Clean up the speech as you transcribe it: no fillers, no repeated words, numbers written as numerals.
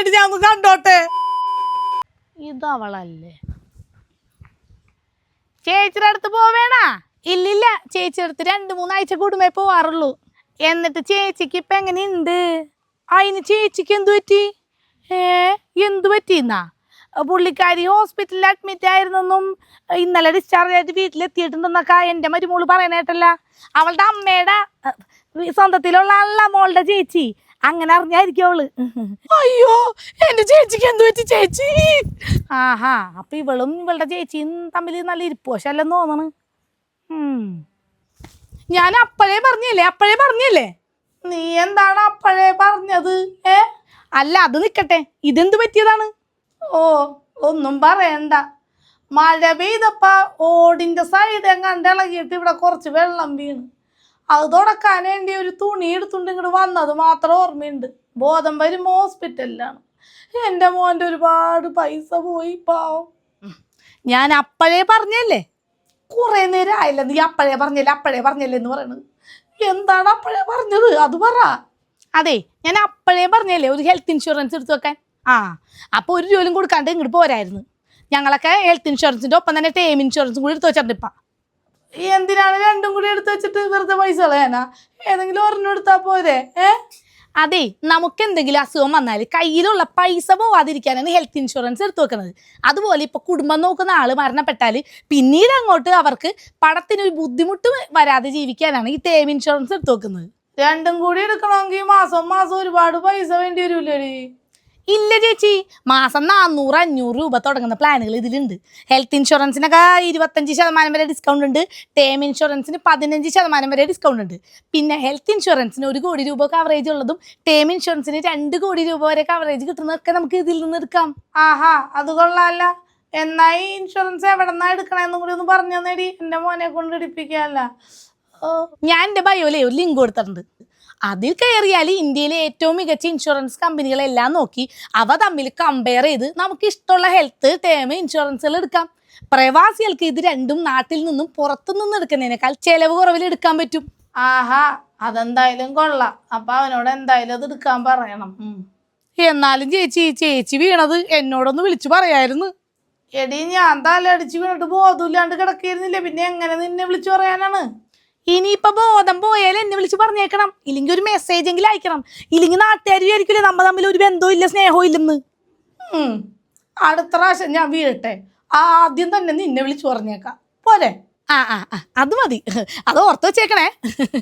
ആയിട്ട് ഞാൻ ഒന്ന് കണ്ടോട്ടെ. ഇതവളല്ലേ? ചേച്ചിയുടെ അടുത്ത് പോവേണാ? ഇല്ലില്ല, ചേച്ചിയുടെ അടുത്ത് 2-3 ആഴ്ച കൂടുമ്പേ പോവാറുള്ളൂ. എന്നിട്ട് ചേച്ചിക്ക് ഇപ്പൊ എങ്ങനെയുണ്ട്? അതിന് ചേച്ചിക്ക് എന്തു പറ്റി? എന്തു പറ്റിന്നാ? പുള്ളിക്കാരി ഹോസ്പിറ്റലിൽ അഡ്മിറ്റ് ആയിരുന്നെന്നും ഇന്നലെ ഡിസ്ചാർജ് ആയിട്ട് വീട്ടിലെത്തിയിട്ടുണ്ടെന്നൊക്കെ എൻ്റെ മരുമോള് പറയണേട്ടല്ല. അവളുടെ അമ്മയുടെ സ്വന്തത്തിലുള്ള ആളല്ല മോളുടെ ചേച്ചി. അങ്ങനെ അറിഞ്ഞായിരിക്കും അവള്. അയ്യോ, എന്റെ ചേച്ചിക്ക് എന്തു പറ്റി ചേച്ചി? ആഹാ, അപ്പൊ ഇവളും ഇവളുടെ ചേച്ചിയും തമ്മിൽ നല്ല ഇരിപ്പോശല്ലെന്ന് തോന്നണ്. ഞാൻ അപ്പോഴേ പറഞ്ഞില്ലേ? നീ എന്താണ് അപ്പോഴേ പറഞ്ഞത്? അല്ല, അത് നിക്കട്ടെ, ഇതെന്ത് പറ്റിയതാണ്? ഓ, ഒന്നും പറയണ്ട. മഴ പെയ്തപ്പ ഓടിന്റെ സൈഡ് എങ്ങാണ്ട് ഇളകിയിട്ട് ഇവിടെ കുറച്ച് വെള്ളം വീണ്. അത് തുടക്കാൻ വേണ്ടി ഒരു തുണി എടുത്തുകൊണ്ട് ഇങ്ങോട്ട് വന്നത് മാത്രം ഓർമ്മയുണ്ട്. ബോധം വരുമ്പോ ഹോസ്പിറ്റലിലാണ്. എൻ്റെ മോൻ്റെ ഒരുപാട് പൈസ പോയി, പാവം. ഞാൻ അപ്പോഴേ പറഞ്ഞല്ലേ? കുറെ നേരം ആയില്ല നീ അപ്പോഴേ പറഞ്ഞല്ലേ എന്ന് പറയണത്. എന്താണ് അപ്പോഴേ പറഞ്ഞത്? അത് പറ. അതെ, ഞാൻ അപ്പോഴേ പറഞ്ഞല്ലേ ഒരു ഹെൽത്ത് ഇൻഷുറൻസ് എടുത്തു വെക്കാൻ. അപ്പോൾ ഒരു ജോലിയും കൊടുക്കാണ്ട് ഇങ്ങോട്ട് പോരായിരുന്നു. ഞങ്ങളൊക്കെ ഹെൽത്ത് ഇൻഷുറൻസിൻ്റെ ഒപ്പം തന്നെ ടേം ഇൻഷുറൻസും കൂടി എടുത്ത് വെച്ചിട്ടുണ്ട്. ഇപ്പം എന്തിനാണ് രണ്ടും കൂടി എടുത്ത് വെച്ചിട്ട് വെറുതെ പൈസ കളയാനാ? ഏതെങ്കിലും ഒരെണ്ണം എടുത്താൽ പോരെ? അതെ, നമുക്ക് എന്തെങ്കിലും അസുഖം വന്നാൽ കയ്യിലുള്ള പൈസ പോവാതിരിക്കാനാണ് ഹെൽത്ത് ഇൻഷുറൻസ് എടുത്തു വെക്കുന്നത്. അതുപോലെ ഇപ്പൊ കുടുംബം നോക്കുന്ന ആള് മരണപ്പെട്ടാൽ പിന്നീട് അങ്ങോട്ട് അവർക്ക് പണത്തിനൊരു ബുദ്ധിമുട്ട് വരാതെ ജീവിക്കാനാണ് ഈ ടേം ഇൻഷുറൻസ് എടുത്തു വെക്കുന്നത്. രണ്ടും കൂടി എടുക്കണമെങ്കിൽ മാസം ഒരുപാട് പൈസ വേണ്ടി വരൂലേ? ഇല്ല ചേച്ചി, മാസം 400-500 രൂപ തുടങ്ങുന്ന പ്ലാനുകൾ ഇതിലുണ്ട്. ഹെൽത്ത് ഇൻഷുറൻസിനൊക്കെ 25% വരെ ഡിസ്കൗണ്ട് ഉണ്ട്. ടേം ഇൻഷുറൻസിന് 15% വരെ ഡിസ്കൗണ്ട് ഉണ്ട്. പിന്നെ ഹെൽത്ത് ഇൻഷുറൻസിന് 1 കോടി രൂപ കവറേജ് ഉള്ളതും ടേം ഇൻഷുറൻസിന് 2 കോടി രൂപ വരെ കവറേജ് കിട്ടുന്നതൊക്കെ നമുക്ക് ഇതിൽ നിന്ന് എടുക്കാം. ആഹാ, അത് കൊള്ളാല്ല. എന്നാ ഈ ഇൻഷുറൻസ് എവിടെന്നാ എടുക്കണമെന്നും കൂടി ഒന്ന് പറഞ്ഞു തന്നേടി, എൻ്റെ മോനെ കൊണ്ട് എടുപ്പിക്കാല്ല. ഞാൻ എൻ്റെ ബയോയിലെ ഒരു ലിങ്ക് കൊടുത്തിട്ടുണ്ട്. അതിൽ കയറിയാൽ ഇന്ത്യയിലെ ഏറ്റവും മികച്ച ഇൻഷുറൻസ് കമ്പനികളെല്ലാം നോക്കി അവ തമ്മിൽ കമ്പയർ ചെയ്ത് നമുക്ക് ഇഷ്ടമുള്ള ഹെൽത്ത് ടേം ഇൻഷുറൻസുകൾ എടുക്കാം. പ്രവാസികൾക്ക് ഇത് രണ്ടും നാട്ടിൽ നിന്നും പുറത്തുനിന്നും എടുക്കുന്നതിനേക്കാൾ ചെലവ് കുറവിൽ എടുക്കാൻ പറ്റും. ആഹാ, അതെന്തായാലും കൊള്ളാം. അപ്പൊ അവനോട് എന്തായാലും അത് എടുക്കാൻ പറയണം. എന്നാലും ചേച്ചി വീണത് എന്നോടൊന്ന് വിളിച്ചു പറയായിരുന്നു. എടി, ഞാൻ തലടിച്ച് വീണിട്ട് ബോധമില്ലാണ്ട് കിടക്കിയിരുന്നില്ലേ, പിന്നെ എങ്ങനെ നിന്നെ വിളിച്ചു പറയാനാണ്? ഇനിയിപ്പൊ ബോധം പോയാലും എന്നെ വിളിച്ച് പറഞ്ഞേക്കണം, ഇല്ലെങ്കിൽ ഒരു മെസ്സേജ് എങ്കിലും അയക്കണം. ഇല്ലെങ്കിൽ നാട്ടുകാർ വിചാരിക്കില്ലേ നമ്മ തമ്മിൽ ഒരു ബന്ധവും ഇല്ല സ്നേഹവും ഇല്ലെന്ന്. അടുത്ത പ്രാവശ്യം ഞാൻ വീഴട്ടെ, ആദ്യം തന്നെ നിന്നെ വിളിച്ചു പറഞ്ഞേക്കാം പോരെ? അത് മതി, അത് ഓർത്ത് വെച്ചേക്കണേ.